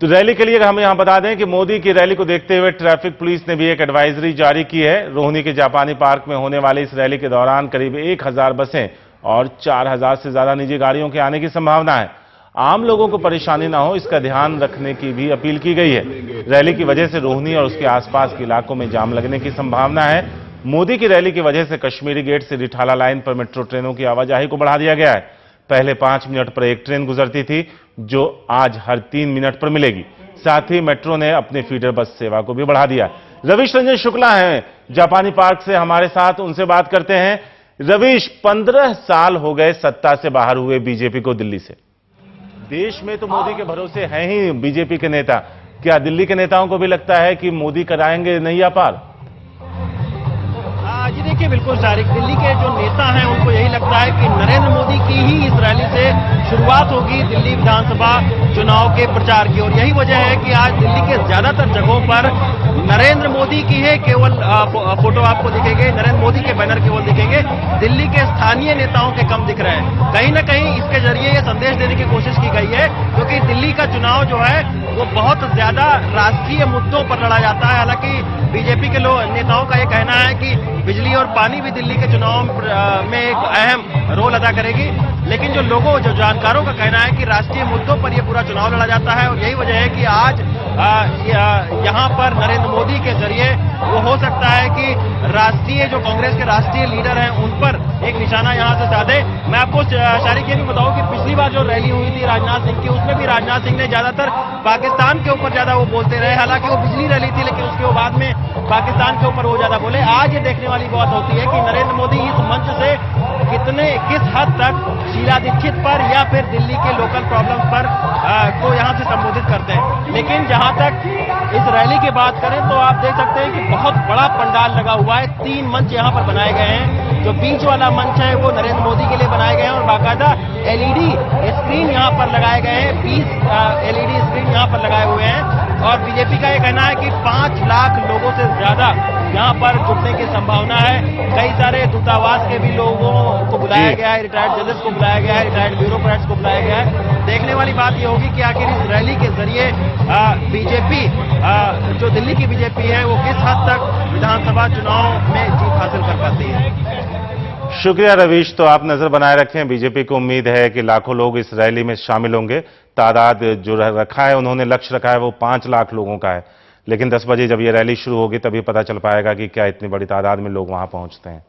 तो रैली के लिए हम यहां बता दें कि मोदी की रैली को देखते हुए ट्रैफिक पुलिस ने भी एक एडवाइजरी जारी की है। रोहिणी के जापानी पार्क में होने वाली इस रैली के दौरान करीब 1000 बसें और 4000 से ज्यादा निजी गाड़ियों के आने की संभावना है। आम लोगों को परेशानी ना हो, इसका ध्यान रखने की भी अपील की गई है। रैली की वजह से रोहिणी और उसके आसपास के इलाकों में जाम लगने की संभावना है। मोदी की रैली की वजह से कश्मीरी गेट से रिठाला लाइन पर मेट्रो ट्रेनों की आवाजाही को बढ़ा दिया गया है। पहले 5 मिनट पर एक ट्रेन गुजरती थी, जो आज हर 3 मिनट पर मिलेगी। साथ ही मेट्रो ने अपने फीडर बस सेवा को भी बढ़ा दिया। रवीश रंजन शुक्ला हैं जापानी पार्क से हमारे साथ, उनसे बात करते हैं। रवीश, 15 साल हो गए सत्ता से बाहर हुए बीजेपी को दिल्ली से। देश में तो मोदी के भरोसे हैं ही बीजेपी के नेता, क्या दिल्ली के नेताओं को भी लगता है कि मोदी कराएंगे नैया पार? जी देखिए, बिल्कुल तारिक, दिल्ली के जो नेता हैं उनको यही लगता है कि नरेंद्र मोदी की ही इस रैली से शुरुआत होगी दिल्ली विधानसभा चुनाव के प्रचार की। और यही वजह है कि आज दिल्ली के ज्यादातर जगहों पर नरेंद्र मोदी की है केवल फोटो आपको दिखेंगे, नरेंद्र मोदी के बैनर केवल दिखेंगे, दिल्ली के स्थानीय नेताओं के कम दिख रहे हैं। कहीं ना कहीं इसके जरिए ये संदेश देने की कोशिश की गई है, क्योंकि दिल्ली का चुनाव जो है वो बहुत ज्यादा राष्ट्रीय मुद्दों पर लड़ा जाता है। हालांकि बीजेपी के नेताओं का ये कहना है कि बिजली और पानी भी दिल्ली के चुनाव में एक अहम रोल अदा करेगी, लेकिन जो जानकारों का कहना है कि राष्ट्रीय मुद्दों पर यह पूरा चुनाव लड़ा जाता है। और यही वजह है कि आज यहां पर नरेंद्र मोदी के जरिए वो हो सकता है कि राष्ट्रीय जो कांग्रेस के राष्ट्रीय लीडर हैं उन पर एक निशाना यहां से साधे। मैं आपको शारिक ये भी बताऊं कि पिछली बार जो रैली हुई थी राजनाथ सिंह की, उसमें भी राजनाथ सिंह ने ज्यादातर पाकिस्तान के ऊपर ज्यादा वो बोलते रहे। हालांकि वो पिछली रैली थी, लेकिन उसके बाद में पाकिस्तान के ऊपर वो ज्यादा बोले। आज ये देखने वाली बात होती है कि नरेंद्र मोदी इस मंच से किस हद तक शीला दीक्षित पर या फिर दिल्ली के लोकल प्रॉब्लम्स पर को यहां से संबोधित करते हैं। लेकिन जहां तक इस रैली की बात करें तो आप देख सकते हैं कि बहुत बड़ा पंडाल लगा हुआ है। 3 मंच यहां पर बनाए गए हैं। जो बीच वाला मंच है वो नरेंद्र मोदी के लिए बनाए गए हैं और बाकायदा एलईडी स्क्रीन यहां पर लगाए गए हैं। 20 एलईडी स्क्रीन यहां पर लगाए हुए हैं। और बीजेपी का ये कहना है कि 5 लाख लोगों से ज्यादा यहां पर जुटने की संभावना है। कई सारे दूतावास के भी लोगों को बुलाया गया है, रिटायर्ड जजेस को बुलाया गया है, रिटायर्ड ब्यूरोक्रेट्स को बुलाया गया है। देखने वाली बात यह होगी कि आखिर इस रैली के जरिए बीजेपी जो दिल्ली की बीजेपी है वो किस हद तक विधानसभा चुनाव में जीत हासिल कर पाती है। शुक्रिया रवीश। तो आप नजर बनाए रखें, बीजेपी को उम्मीद है कि लाखों लोग इस रैली में शामिल होंगे। तादाद जो रखा है, उन्होंने लक्ष्य रखा है वो 5 लाख लोगों का है। लेकिन 10 बजे जब ये रैली शुरू होगी तभी पता चल पाएगा कि क्या इतनी बड़ी तादाद में लोग वहां पहुंचते हैं।